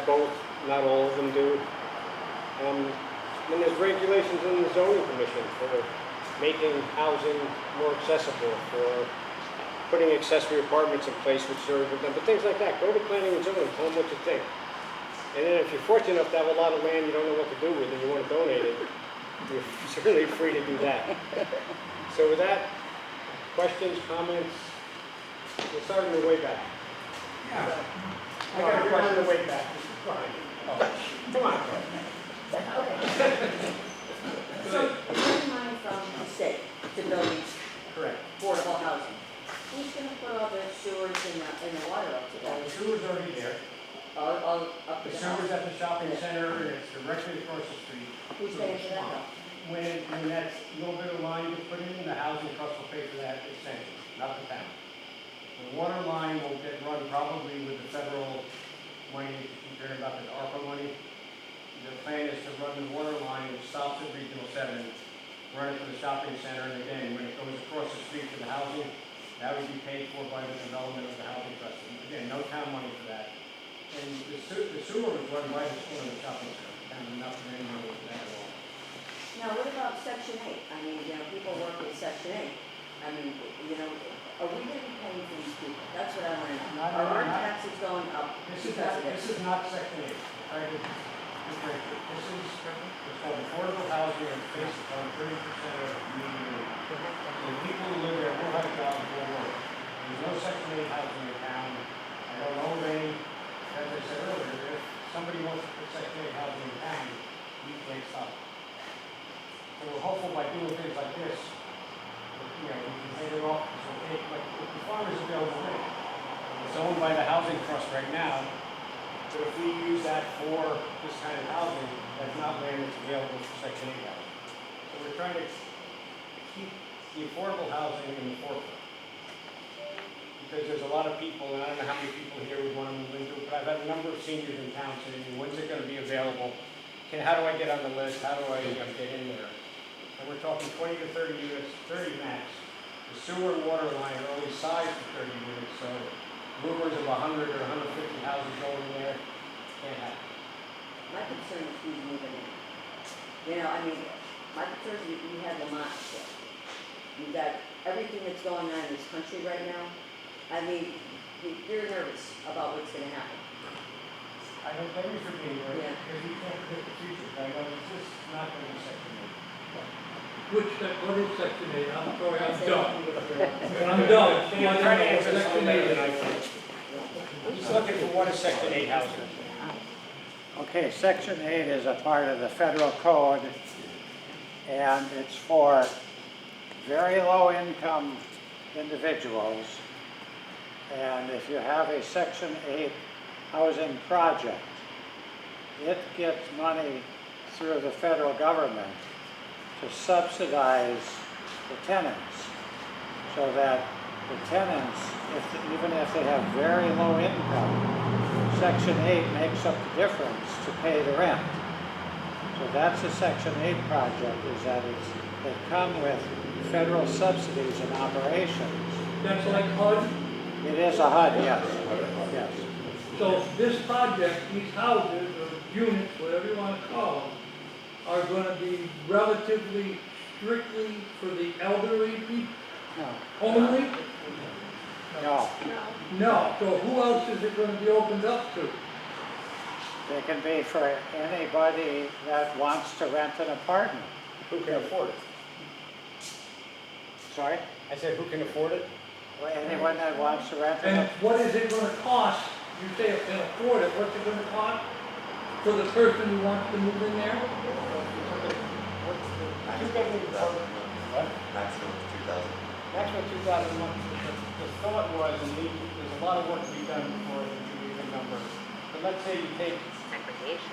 both, not all of them do. Then there's regulations in the zoning commission for making housing more accessible, for putting accessory apartments in place which serve them, but things like that. Go to planning and zoning, tell them what you think. And then if you're fortunate enough to have a lot of land you don't know what to do with and you want to donate it, you're certainly free to do that. So with that, questions, comments? We'll start on the way back. Yeah. I got a question on the way back. This is fine. Oh, come on. Okay. So, you're getting money from the state to build these Correct. affordable housing. Who's gonna put all the sewers and the water up to Well, that? the sewer's already there. All up to The the sewer's house? at the shopping center, and it's directly across the street. Who's paying for that though? When that's a little bit of line you put in, the housing trust will pay for that extension, not the town. The water line will get run probably with the federal money, if you keep hearing about the ARPA money. The plan is to run the water line, which stops at Regional 7, run it to the shopping center, and again, when it goes across the street to the housing, that would be paid for by the development of the housing trust. And again, no town money for that. And the sewer was run by the school and the shopping center, and nothing any money for that at all. Now, what about section 8? I mean, people work in section 8. I mean, are we gonna be paying for these people? That's what I wanna know. Are our taxes going up This because of is this? not section 8. Try to differentiate. This is, it's called affordable housing, and it's based upon 30% of the median income. So the people who live there will have jobs, will work. There's no section 8 housing in town. I don't know of any, as I said earlier, if somebody wants to put section 8 housing in town, we can't stop it. So we're hopeful by doing things like this, that, we can hand it off, so like, the farmer's available land. It's owned by the housing trust right now, but if we use that for this kind of housing, that's not land that's available for section 8 housing. So we're trying to keep the affordable housing in the forefront. Because there's a lot of people, and I don't know how many people here would want to move into it, but I've had a number of seniors in town saying, when's it going to be available? How do I get on the list? How do I get in there? And we're talking 20 to 30 units, 30 max. The sewer and water line are only sized for 30 units, so rumors of 100 or 150 houses going in there can't happen. My concern is who's moving in. My concern is you have Lamont still. You've got everything that's going on in this country right now. I mean, you're nervous about what's gonna happen. I don't blame you for being there, Yeah. because you can't predict the future, but I know it's just not going to be section 8. What is section 8? I'm sorry, I'm That's dumb. it. I'm dumb. I'm trying to answer Section something 8 that He's looking for what is section 8 housing. Okay, Section 8 is a part of the federal code, and it's for very low-income individuals. And if you have a Section 8 housing project, it gets money through the federal government to subsidize the tenants, so that the tenants, even if they have very low income, Section 8 makes up the difference to pay the rent. So that's a Section 8 project, is that they come with federal subsidies and operations. That's like HUD. It is a HUD, yes. Yes. So this project, these houses or units, whatever you want to call them, are going to be relatively strictly for the elderly people No, only? no. No. So who else is it going to be opened up to? They can be for anybody that wants to rent an apartment. Who can afford it? Sorry? I said, who can afford it? Well, anyone that wants to rent an And what is it going to cost? You say it can afford it. What's it going to cost for the person who wants to move in there? What? Maximum of 2,000. Maximum 2,000 a month. The thought was, and there's a lot of work to be done before we can give a number. But let's say you take,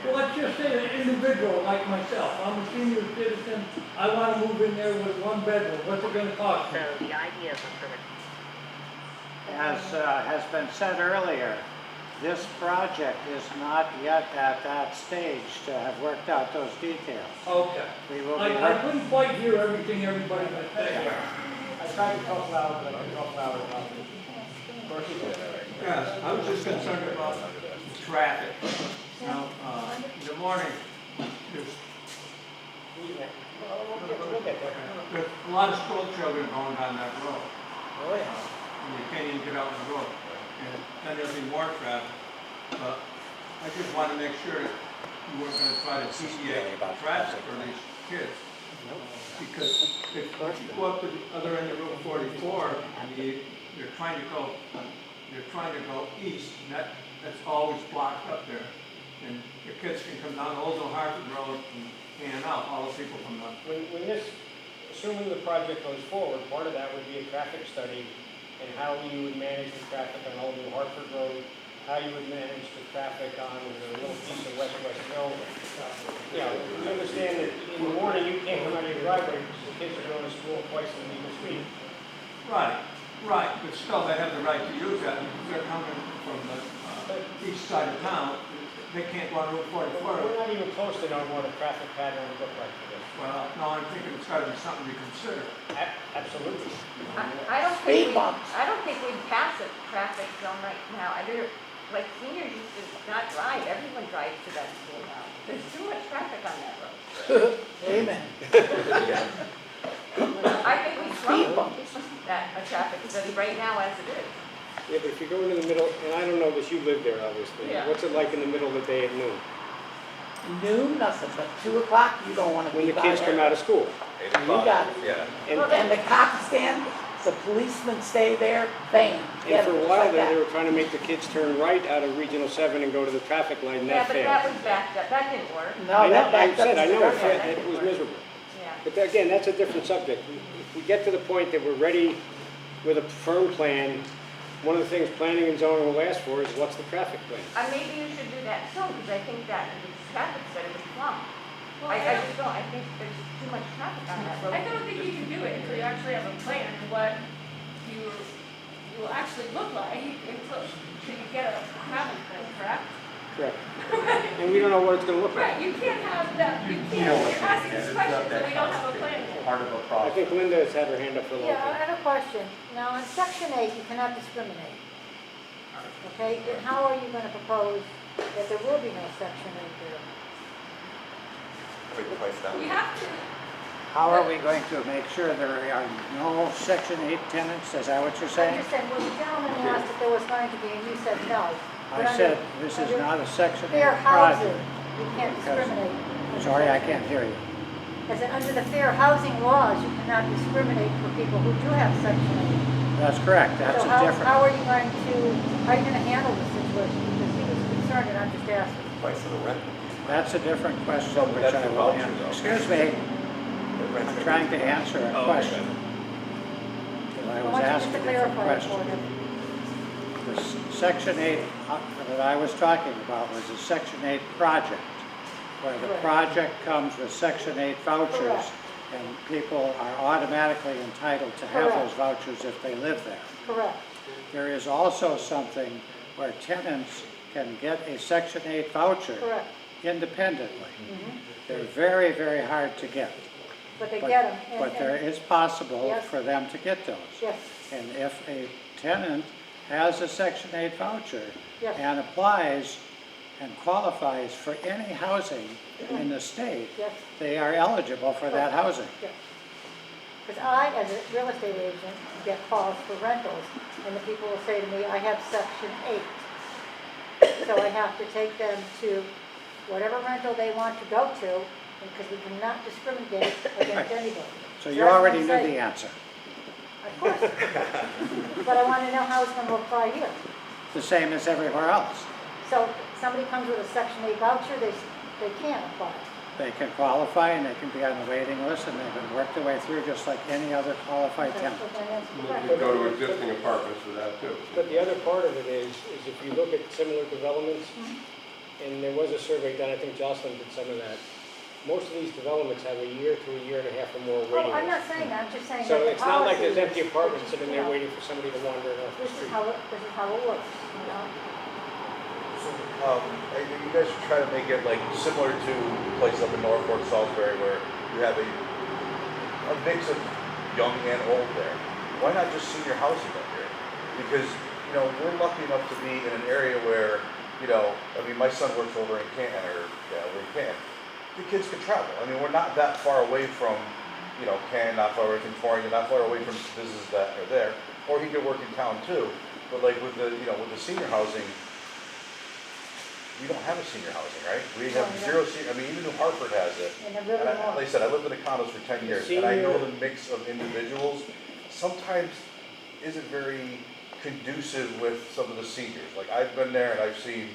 Well, let's just say an individual like myself. I'm a senior citizen. I want to move in there with one bedroom. What's it going to cost me? So the idea of a permit. As has been said earlier, this project is not yet at that stage to have worked out those details. Okay. We will be I couldn't quite hear everything everybody was saying. I tried to talk loud, but I couldn't talk loud enough. Of course you did. Yes, I was just concerned about traffic. lot of school children going down that road. Oh, yeah. And you can't even get out on the road. And then there'll be more traffic. But I just want to make sure that we're going to try to deviate traffic for these kids. Because if you go up to the other end of Route 44 and you're trying to go east, and that's always blocked up there. And the kids can come down Old Hartford Road and in and out, all the people from the. When this, assuming the project goes forward, part of that would be a traffic study and how you would manage the traffic on Old New Hartford Road, how you would manage the traffic on the little piece of West Mill. You know, you understand that in the morning you can't come out of your driveway because the kids are going to school twice in the street. Right, but still they have the right to use that because they're coming from the east side of town. They can't go on Route 44. We're not even close to knowing what a traffic pattern would look like for this. Well, no, I'm thinking it's got to be something to consider. Absolutely. I don't think we'd pass a traffic zone right now. Like seniors used to not drive, everyone drives to that school now. There's too much traffic on that road. Amen. I think we slow that a traffic study right now as it is. Yeah, but if you go into the middle, and I don't know this, you live there obviously. Yeah. What's it like in the middle of the day at noon? Noon, nothing, but 2 o'clock, you don't want to When be the kids come out of school? 8 o'clock. You got it. And, And the cops stand, the policemen stay there, bam. and for a while like there, they that. were trying to make the kids turn right out of Regional 7 and go to the traffic light, and Yeah, that but that failed. was backed up, that didn't work. No, I know, that I backed said, I up. know, Okay. it was miserable. Yeah. But again, that's a different subject. If we get to the point that we're ready with a firm plan, one of the things planning and zoning will ask for is what's the traffic plan? Maybe you should do that soon, because I think that the traffic study would flunk. Well, I just don't, I think there's just too much traffic on that road. I don't think you can do it until you actually have a plan of what you will actually look like until you get a traffic plan, correct? Correct. And we don't know what it's gonna look Right, like. you can't have that, you're asking us questions and we don't have a plan. I think Linda has had her hand up for a long Yeah, I time. have a question. Now, in section 8, you cannot discriminate. Okay, and how are you going to propose that there will be no section 8 there? We have to, How are we going to make sure there are no Section 8 tenants? Is that what you're I saying? understand, well, the gentleman asked if there was going to be, and you said no. But I said, under- this is under not a Section 8 Fair housing, project. you can't Because- discriminate. Sorry, I can't hear you. I said, under the fair housing laws, you cannot discriminate for people who do have section 8. That's correct, that's So a how different. are you going to handle the situation? Because he was concerned, and I'm just asking. Price of the rent. That's a different question, No, but which that's I the will voucher, answer. though. Excuse me, I'm trying to answer a Oh, question. okay. Because I I was want you asked just a to different clarify it for question. him. The Section 8 that I was talking about was a Section 8 project, where the Correct. project comes with Section 8 vouchers, Correct. and people are automatically entitled to have Correct. those vouchers if they live there. Correct. There is also something where tenants can get a Section 8 voucher Correct. independently. Mhm. They're very, very hard to get. But they But- get them. But there is possible Yes. for them to get those. Yes, And if a tenant has a Section 8 voucher yes, and applies and qualifies for any housing in the state, yes, they are eligible for that housing. yes. Because I, as a real estate agent, get calls for rentals, and the people will say to me, I have section 8. So I have to take them to whatever rental they want to go to, because we cannot discriminate against anybody. So you That's what already I'm knew saying. the answer. Of course. But I want to know how it's going to apply here. The same as everywhere else. So if somebody comes with a section 8 voucher, they can't apply. They can qualify and they can be on the waiting list and they can work their way through just like any other qualified tenant. So then that's You correct. could go to existing apartments for that too. But the other part of it is if you look at similar developments, and there was a survey done, I think Jocelyn did some of that, most of these developments have a year to a year and a half or more Oh, waiting I'm list. not saying that, I'm just saying that So the it's not like there's policy empty apartments is, sitting you there know, waiting for somebody to wander off the This is street. how it works, you know? You guys should try to make it like similar to places up in Norfolk, Salisbury, where you have a mix of young and old there. Why not just senior housing up here? Because, you know, we're lucky enough to be in an area where, you know, I mean, my son works over in Canton, or over in Canton. The kids can travel. I mean, we're not that far away from, you you know, Canton, not far away from Torrington, not far away from businesses that are there, or he could work in town too. But like with the, you know, with the senior housing, we don't have a senior housing, right? We have zero senior, I mean, even New Hartford has it. And a little And more. like I said, I lived in the condos for 10 years, and I know the mix of individuals sometimes isn't very conducive with some of the seniors. Like, I've been there and I've seen,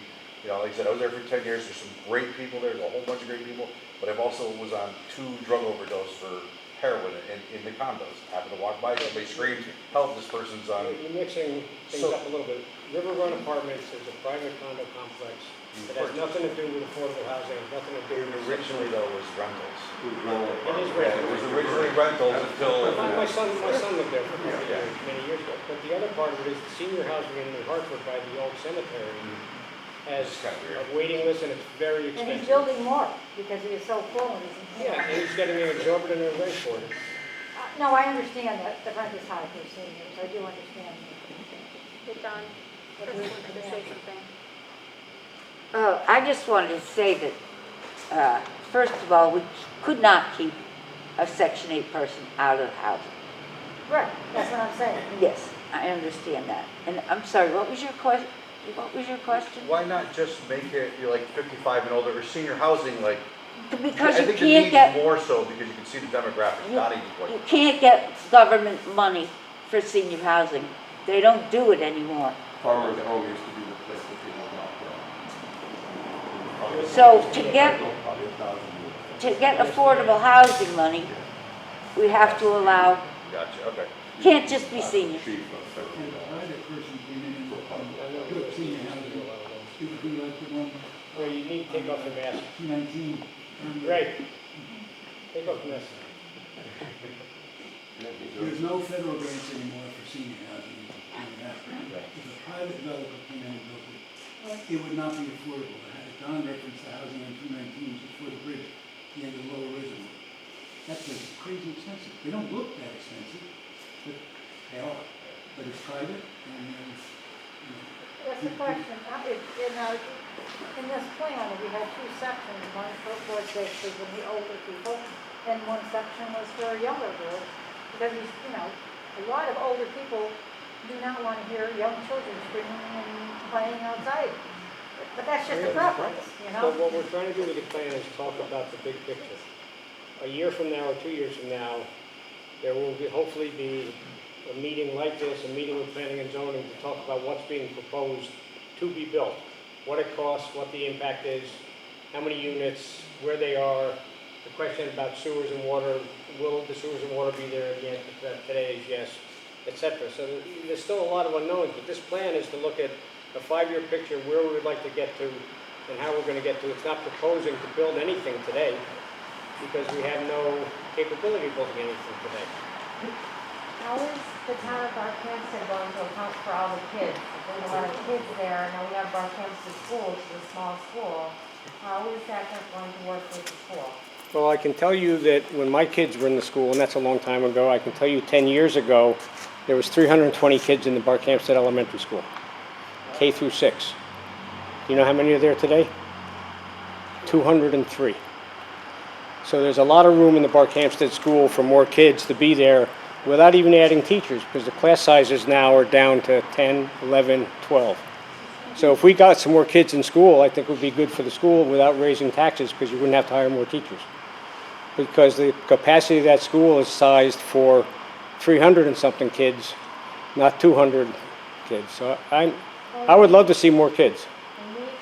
you know, like I said, I was there for 10 years, there's some great people there, there's a whole bunch of great people, but I've also was on 2 drug overdose for heroin in the condos. Happened to walk by, somebody screams, help, this person's on. You're mixing things So- up a little bit. River Run Apartments is a private condo complex. It has nothing to do with affordable housing, nothing to do It with. originally though was rentals. It is Yeah, rental. it was originally rentals until. My son lived there for Yeah. many years ago. But the other part of it is the senior housing in New Hartford by the old cemetery has It's kinda weird. a waiting list and it's very And he's expensive. building more because he is so full and he's in. Yeah, and he's getting an exorbitant rate for it. No, I understand that the rent is high for seniors, I do understand. Hey, Don, What do you Kristen wanted to say something. I just wanted to say that, first of all, we could not keep a Section 8 person out of housing. Right, that's what I'm saying. Yes, I understand that. And I'm sorry, what was your question? What was your question? Why not just make it, you know, like 55 and older, or senior housing, like, Because I you think the can't need's get, more so because you can see the demographics, not even you like. can't get government money for senior housing. They don't do it anymore. Farmers Home used to be the place that people knocked down. So to get, Probably 1,000 units. to get affordable housing money, we have to allow, Gotcha, okay. can't just be seniors. Chief of federal law. private person came in and put senior housing, it would be like the one, Well, you need to take off your mask. 219. Right. Take off your mask. There's no federal grants anymore for senior housing in Africa. If a private developer came in and built it, it would not be affordable. Don referenced the housing on 219, which is before the bridge, the end of the Lower Reservoir. That place is crazy expensive. They don't look that expensive, but they are. But it's private and, That's the question. In this plan, we had 2 sections, one was basically for the older people, and one section was for younger girls. Because, you know, a lot of older people do not want to hear young children screaming and playing outside. But that's just a preference, you know? But what we're trying to do with the plan is talk about the big picture. A year from now or 2 years from now, there will hopefully be a meeting like this, a meeting with planning and zoning to talk about what's being proposed to be built, what it costs, what the impact is, how many units, where they are, the question about sewers and water, will the sewers and water be there again? Today is yes, etc. So there's still a lot of unknowns, but this plan is to look at a 5-year picture where we would like to get to and how we're going to get to. It's not proposing to build anything today because we have no capability of building anything today. How is the town of Barkhamsted going to account for all the kids? If there's a lot of kids there, now we have Barkhamsted School, which is a small school. How is that going to work with the school? Well, I can tell you that when my kids were in the school, and that's a long time ago, I can tell you 10 years ago, there was 320 kids in the Barkhamsted Elementary School, K through 6. Do you know how many are there today? 203. So there's a lot of room in the Barkhamsted School for more kids to be there without even adding teachers, because the class sizes now are down to 10, 11, 12. So if we got some more kids in school, I think it would be good for the school without raising taxes, because you wouldn't have to hire more teachers. Because the capacity of that school is sized for 300 and something kids, not 200 kids. So I would love to see more kids.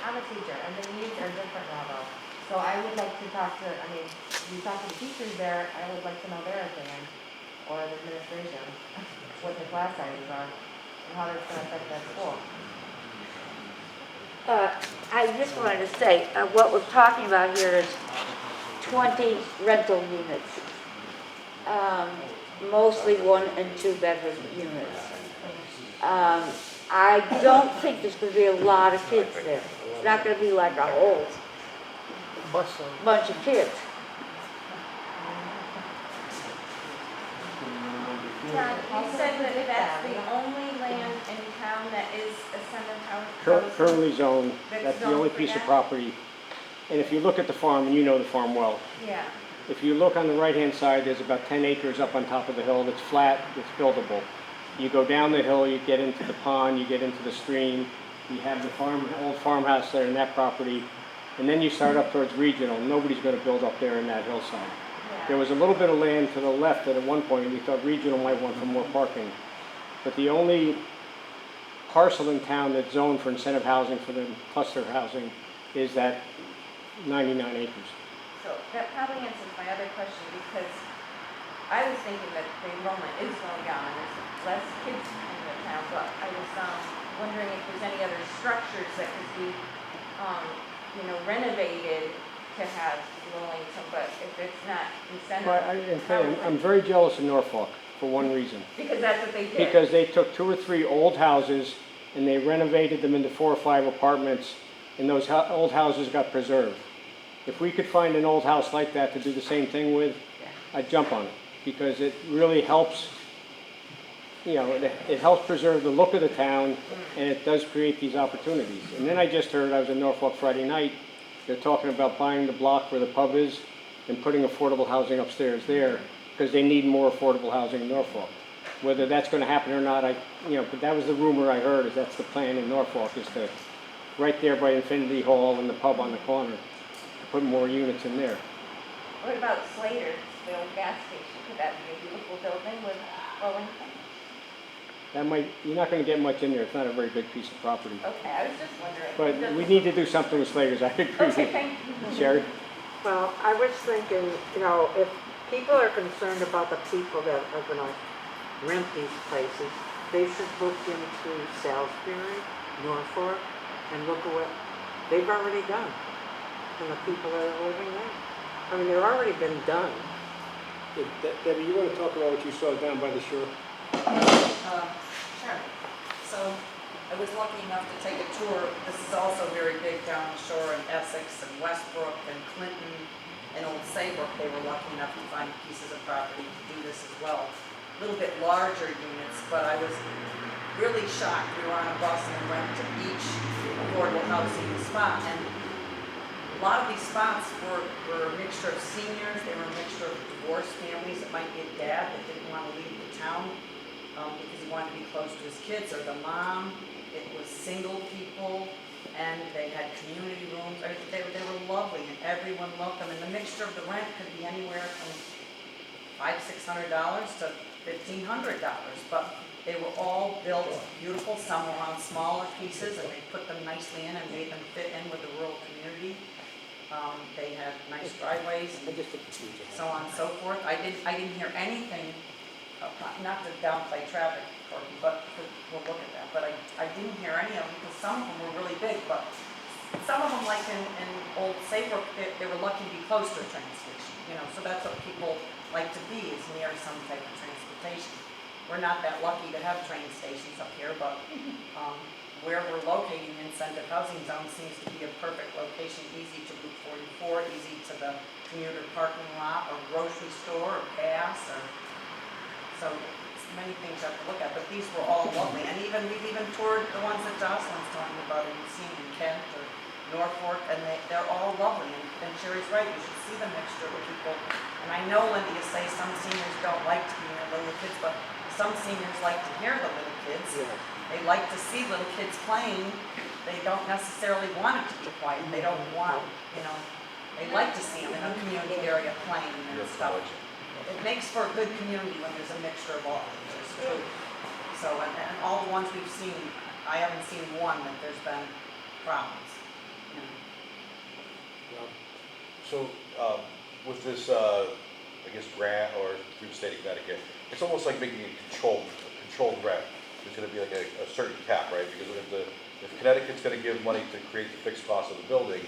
I'm a teacher, and the needs are different now though. So I would like to talk to, you talk to the teachers there, I would like to know their opinion, or the administration, what the class sizes are, and how that's going to affect that school. I just wanted to say, what we're talking about here is 20 rental units, mostly 1 and 2 bedroom units. I don't think there's going to be a lot of kids there. It's not going to be like a whole bunch of kids. John, you said that that's the only land in town that is a cemetery. Currently zoned, That's that's the zoned only for piece of that? property. And if you look at the farm, and you know the farm well, Yeah. if you look on the right-hand side, there's about 10 acres up on top of the hill that's flat, that's buildable. You go down the hill, you get into the pond, you get into the stream, you have the old farmhouse there in that property, and then you start up towards regional. Nobody's gonna build up there in that hillside. There was a little bit of land to the left that at one point we thought regional might want for more parking. But the only parcel in town that's zoned for incentive housing for the cluster housing is that 99 acres. So that probably answers my other question, because I was thinking that the enrollment is going on, and there's less kids in the town, but I was wondering if there's any other structures that could be, renovated to have low income, but if it's not incentive. I'm very jealous of Norfolk for one reason. Because that's what they did. Because they took 2 or 3 old houses and they renovated them into 4 or 5 apartments, and those old houses got preserved. If we could find an old house like that to do the same thing with, I'd jump on it, because it really helps, it helps preserve the look of the town, and it does create these opportunities. And then I just heard, I was in Norfolk Friday night, they're talking about buying the block where the pub is and putting affordable housing upstairs there, because they need more affordable housing in Norfolk. Whether that's going to happen or not, but that was the rumor I heard, is that's the plan in Norfolk, is to, right there by Infinity Hall and the pub on the corner, to put more units in there. What about Slater's, the old gas station? Could that be a beautiful building with low income? You're not going to get much in there. It's not a very big piece of property. Okay, I was just wondering. But we need to do something with Slater's. I agree with you. Okay, thank you. Sherry? Well, I was thinking, if people are concerned about the people that are gonna rent these places, they should look into Salisbury, Norfolk, and look at what they've already done, and the people that are living there. I mean, they've already been done. Debbie, you want to talk about what you saw down by the shore? Sure. So I was lucky enough to take a tour. This is also very big down the shore in Essex and Westbrook and Clinton and Old Saybrook. They were lucky enough to find pieces of property to do this as well. A little bit larger units, but I was really shocked. We were on a bus and went to each affordable housing spot, and a lot of these spots were a mixture of seniors. They were a mixture of divorced families. It might be a dad that didn't want to leave the town because he wanted to be close to his kids, or the mom. It was single people, and they had community rooms. They were lovely, and everyone loved them. And the mixture of the rent could be anywhere from $500–600 to $1,500, but they were all built beautiful. Some were on smaller pieces, and they put them nicely in and made them fit in with the rural community. They had nice driveways, and so on and so forth. I didn't hear anything. Not to downplay traffic, but we'll look at that. But I didn't hear any of them, because some of them were really big. But some of them, like in Old Saybrook, they were lucky to be close to a train station. So that's what people like to be, is near some type of transportation. We're not that lucky to have train stations up here, but where we're locating the incentive housing zone seems to be a perfect location, easy to Route 44, easy to the commuter parking lot or grocery store or gas, or so many things you have to look at. But these were all lovely, and we've even toured the ones that Jocelyn's talking about, and you've seen in Kent or Norfolk, and they're all lovely. And Sherry's right, you should see the mixture of people. And I know, Linda, you say some seniors don't like to be near little kids, but some seniors like to hear the little kids. Yeah. They like to see little kids playing. They don't necessarily want it to be quiet. They don't want, they like to see them in a community area playing and stuff. It makes for a good community when there's a mixture of all. So, and all the ones we've seen, I haven't seen one that there's been problems. So, with this, I guess, grant or through the state of Connecticut, it's almost like making a controlled rent. There's going to be like a certain cap, right? Because if Connecticut's going to give money to create the fixed cost of the building,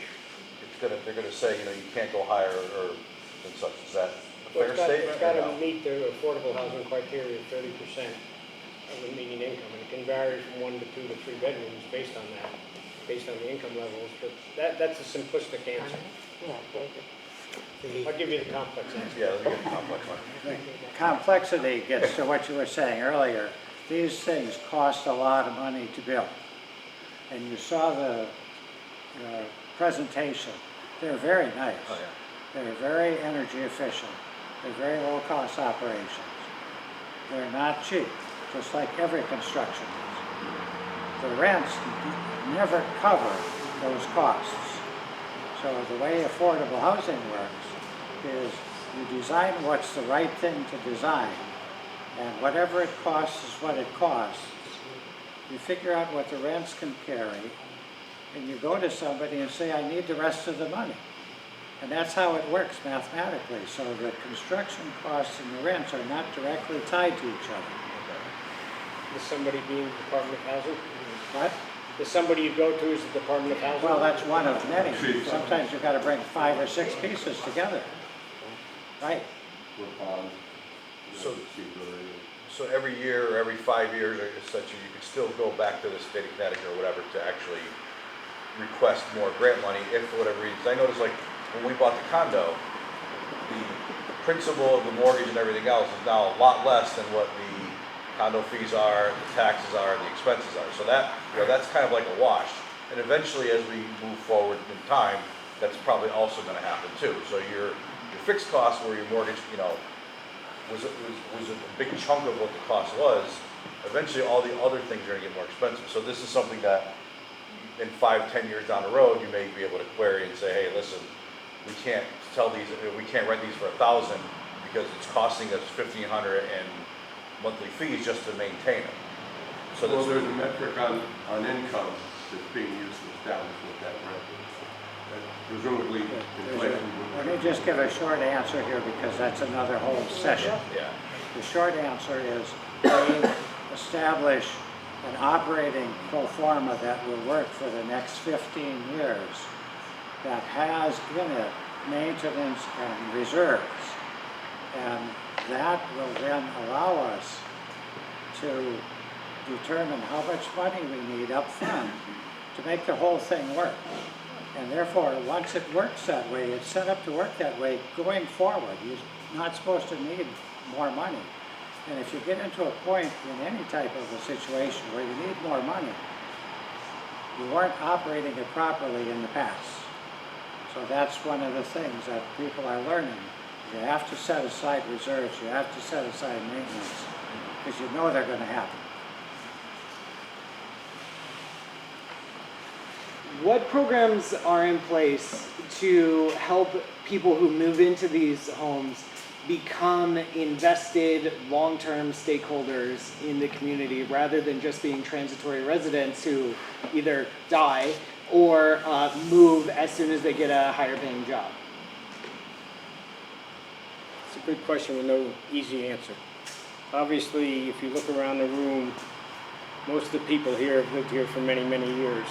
they're going to say, you can't go higher or than such. Is that a fair statement? It's got to meet the affordable housing criteria of 30% of the median income, and it can vary from 1 to 2 to 3 bedrooms based on that, based on the income levels. But that's a simplistic answer. I'll give you the complex answer. Yeah, let me get the complex one. The complexity gets to what you were saying earlier. These things cost a lot of money to build. And you saw the presentation. They're very nice. Oh, yeah. They're very energy efficient. They're very low cost operations. They're not cheap, just like every construction is. The rents never cover those costs. So the way affordable housing works is you design what's the right thing to design, and whatever it costs is what it costs. You figure out what the rents can carry, and you go to somebody and say, I need the rest of the money. And that's how it works mathematically. So the construction costs and the rents are not directly tied to each other. Is somebody being the Department of Housing? What? The somebody you go to is the Department of Housing? Well, that's one of many. Sometimes you've got to bring 5 or 6 pieces together. Right. So, so every year or every 5 years or such, you could still go back to the state of Connecticut or whatever to actually request more grant money if for whatever reason. I noticed like when we bought the condo, the principal of the mortgage and everything else is now a lot less than what the condo fees are, the taxes are, the expenses are. So that, you know, that's kind of like a wash. And eventually as we move forward in time, that's probably also gonna happen too. So your fixed costs where your mortgage, you know, was a big chunk of what the cost was, eventually all the other things are gonna get more expensive. So this is something that in 5-10 years down the road, you may be able to query and say, hey, listen, we can't rent these for $1,000 because it's costing us $1,500 and monthly fees just to maintain them. So Well, there's a metric on income that's being used to establish what that rent is. Presumably, inflation. Let me just give a short answer here because that's another whole session. Yeah. The short answer is we establish an operating pro forma that will work for the next 15 years that has in it maintenance and reserves. And that will then allow us to determine how much money we need up front to make the whole thing work. And therefore, once it works that way, it's set up to work that way going forward. You're not supposed to need more money. And if you get into a point in any type of a situation where you need more money, you weren't operating it properly in the past. So that's one of the things that people are learning. You have to set aside reserves, you have to set aside maintenance, because you know they're going to happen. What programs are in place to help people who move into these homes become invested long-term stakeholders in the community rather than just being transitory residents who either die or move as soon as they get a higher paying job? It's a good question with no easy answer. Obviously, if you look around the room, most of the people here have lived here for many, many years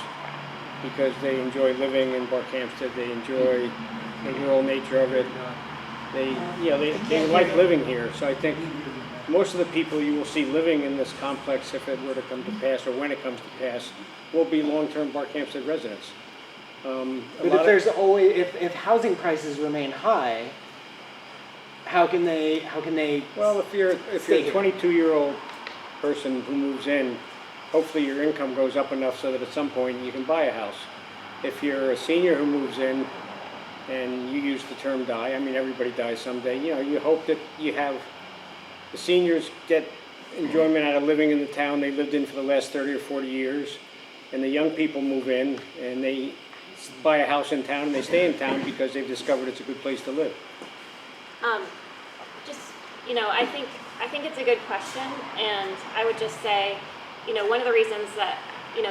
because they enjoy living in Barkhamsted. They enjoy the rural nature of it. They like living here. So I think most of the people you will see living in this complex, if it were to come to pass or when it comes to pass, will be long-term Barkhamsted residents. But if there's if housing prices remain high, how can they? Well, if you're a 22-year-old person who moves in, hopefully your income goes up enough so that at some point you can buy a house. If you're a senior who moves in, and you use the term die, I mean everybody dies someday, you know, you hope that you have, the seniors get enjoyment out of living in the town they lived in for the last 30 or 40 years, and the young people move in and they buy a house in town and they stay in town because they've discovered it's a good place to live. I think it's a good question, and I would just say, one of the reasons that,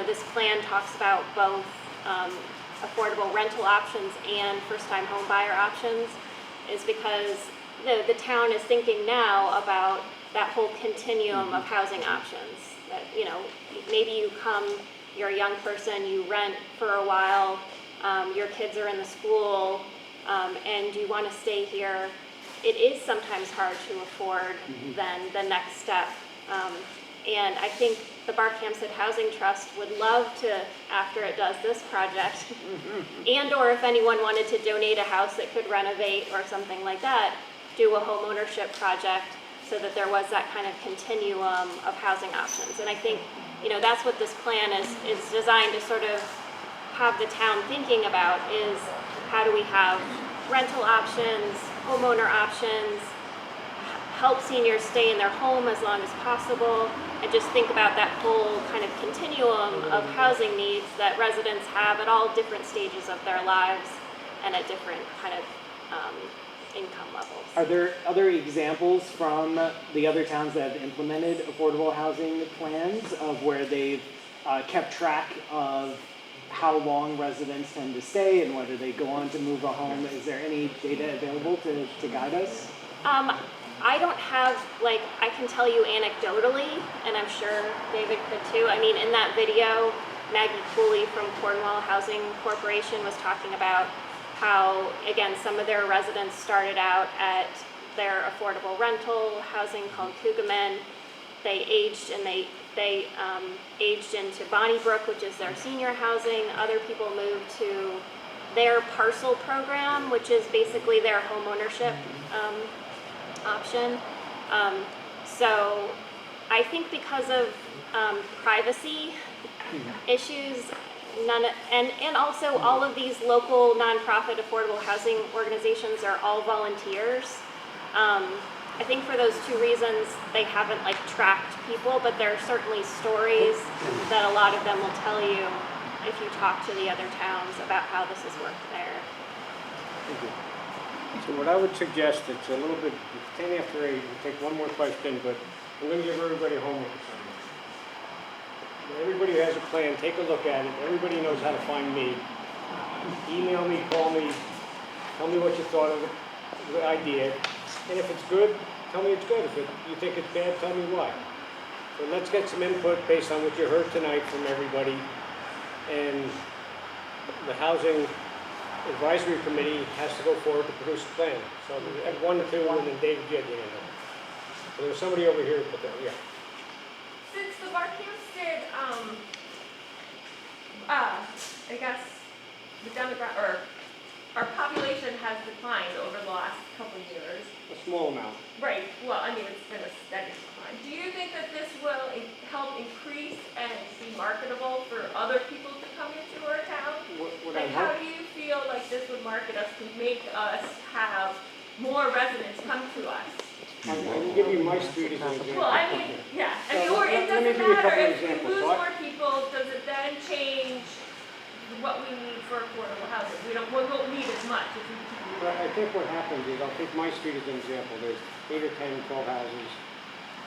this plan talks about both affordable rental options and first-time home buyer options is because the town is thinking now about that whole continuum of housing options. That, maybe you come, you're a young person, you rent for a while, your kids are in the school, and you want to stay here. It is sometimes hard to afford then the next step. And I think the Barkhamsted Housing Trust would love to, after it does this project, and or if anyone wanted to donate a house that could renovate or something like that, do a home ownership project so that there was that kind of continuum of housing options. And I think, that's what this plan is designed to sort of have the town thinking about, is how do we have rental options, homeowner options, help seniors stay in their home as long as possible, and just think about that whole kind of continuum of housing needs that residents have at all different stages of their lives and at different kind of income levels. Are there other examples from the other towns that have implemented affordable housing plans of where they've kept track of how long residents tend to stay and whether they go on to move a home? Is there any data available to guide us? I don't have, like, I can tell you anecdotally, and I'm sure David could too. I mean, in that video, Maggie Cooley from Cornwall Housing Corporation was talking about how, again, some of their residents started out at their affordable rental housing called Cougamen. They aged and they aged into Bonnybrook, which is their senior housing. Other people moved to their parcel program, which is basically their home ownership option. So I think because of privacy issues, and also all of these local nonprofit affordable housing organizations are all volunteers. I think for those two reasons, they haven't like tracked people, but there are certainly stories that a lot of them will tell you if you talk to the other towns about how this has worked there. Thank you. So what I would suggest, it's a little bit, it's 10 after 8, we'll take one more question, but I'm going to give everybody homework assignment. Everybody who has a plan, take a look at it. Everybody knows how to find me. Email me, call me, tell me what you thought of the idea. And if it's good, tell me it's good. If you think it's bad, tell me why. So let's get some input based on what you heard tonight from everybody. And the Housing Advisory Committee has to go forward to produce a plan. So at 1 or 2, and then David, you had your hand up. So there's somebody over here to put that, yeah. Since the Barkhamsted, I guess, the demographic, or our population has declined over the last couple of years. A small amount. Right, well, I mean, it's been a steady decline. Do you think that this will help increase and be marketable for other people to come into our town? What How do you feel like this would market us to make us have more residents come to us? I can give you my street as an example. Well, I mean, yeah, I mean, So or it let me doesn't give you a couple matter of if we examples. lose What? more people, does it then change what we need for affordable housing? We won't need as much if we keep. But I think what happens is, I'll take my street as an example, there's 8 or 10, 12 houses.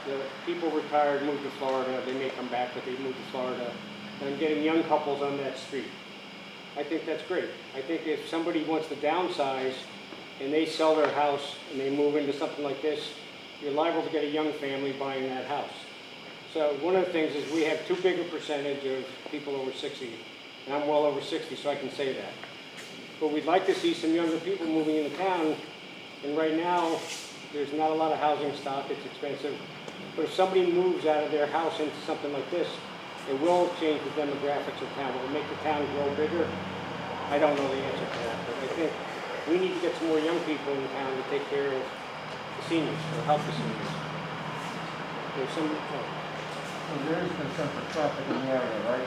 The people retired, moved to Florida, they may come back, but they moved to Florida. And I'm getting young couples on that street. I think that's great. I think if somebody wants to downsize and they sell their house and they move into something like this, you're liable to get a young family buying that house. So one of the things is we have too big a percentage of people over 60, and I'm well over 60, so I can say that. But we'd like to see some younger people moving into town, and right now, there's not a lot of housing stock, it's expensive. But if somebody moves out of their house into something like this, it will change the demographics of town. Will it make the town grow bigger? I don't know the answer to that, but I think we need to get some more young people in town to take care of the seniors, or help the seniors. There's some, So there is concern for traffic in the area, right?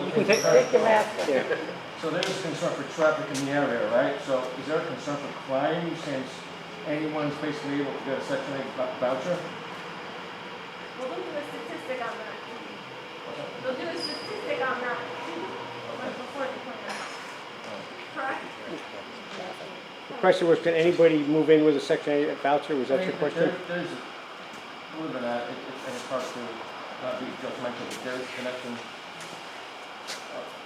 you can take your mask. yeah. So there is concern for traffic in the area, right? So is there a concern for crime since anyone's basically able to get a Section 8 voucher? Well, they'll do a statistic on that. They'll do a statistic on that before they put that. Correct? The question was, can anybody move in with a Section 8 voucher? Was that your question? There's a little bit of that, and it's hard to not be judgmental, but there's a connection,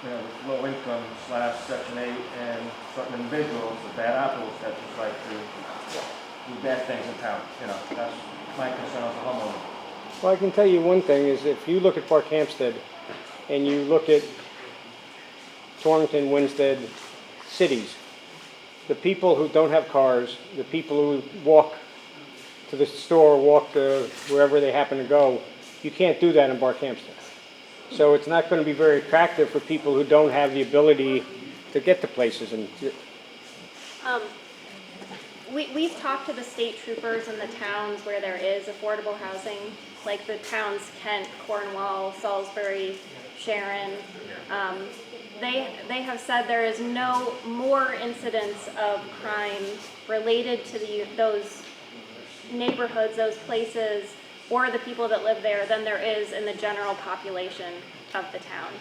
with low income / Section 8 and certain individuals, the bad apples that just like to do bad things in town. That's my concern as a homeowner. Well, I can tell you one thing is if you look at Barkhamsted and you look at Torrington, Winstead, cities, the people who don't have cars, the people who walk to the store, walk to wherever they happen to go, you can't do that in Barkhamsted. So it's not going to be very attractive for people who don't have the ability to get to places. And We've talked to the state troopers in the towns where there is affordable housing, like the towns Kent, Cornwall, Salisbury, Sharon. they have said there is no more incidents of crime related to those neighborhoods, those places, or the people that live there than there is in the general population of the town.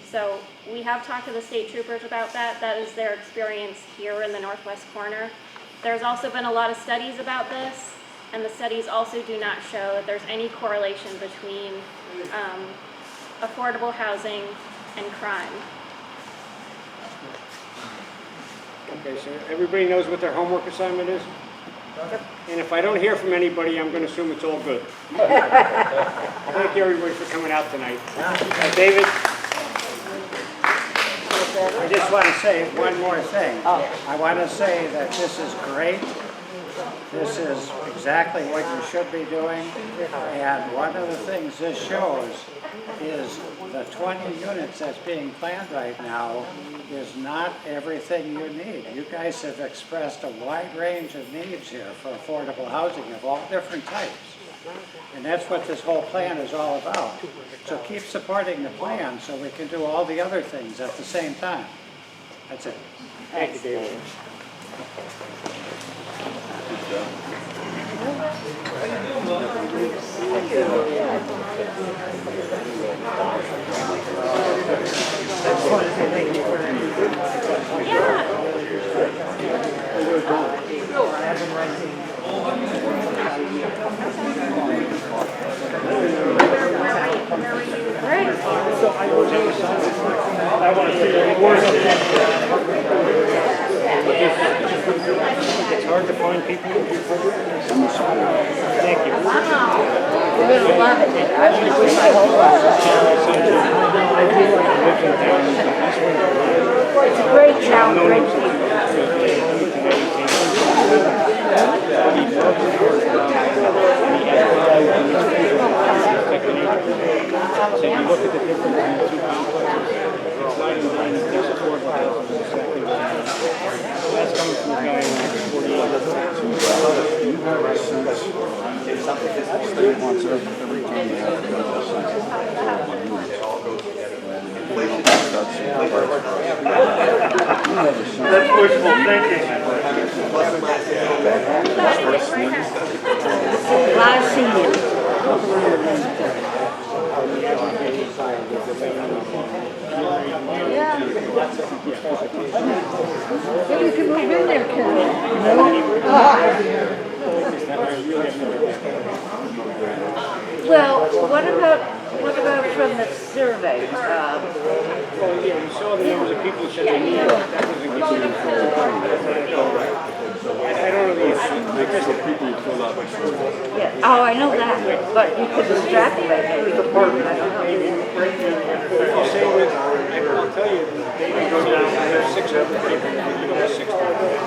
So we have talked to the state troopers about that. That is their experience here in the northwest corner. There's also been a lot of studies about this, and the studies also do not show that there's any correlation between affordable housing and crime. Okay, so everybody knows what their homework assignment is? And if I don't hear from anybody, I'm gonna assume it's all good. Thank you, everybody, for coming out tonight. David? I just want to say one more thing. I want to say that this is great. This is exactly what you should be doing. And one of the things this shows is the 20 units that's being planned right now is not everything you need. You guys have expressed a wide range of needs here for affordable housing of all different types. And that's what this whole plan is all about. So keep supporting the plan so we can do all the other things at the same time. That's it. Thank you, David. I want to see the worst. It's hard to find people who do Thank you. You're gonna love it. I was with my whole life. It's a great town, great So you look at the difference in the two complexes. It's not even there's affordable housing. That's coming from the guy in 48. That's wishful thinking. A lot of seniors. You can move in there, Ken. Well, what about from the survey? Well, yeah, we saw the numbers of people who said they needed it. That doesn't give you I don't know the issue. I guess the people who filled out the survey. Yeah. Oh, I know that, but you could extrapolate it. I don't know. I'll tell you, they go down, I have 600 people, you have 600.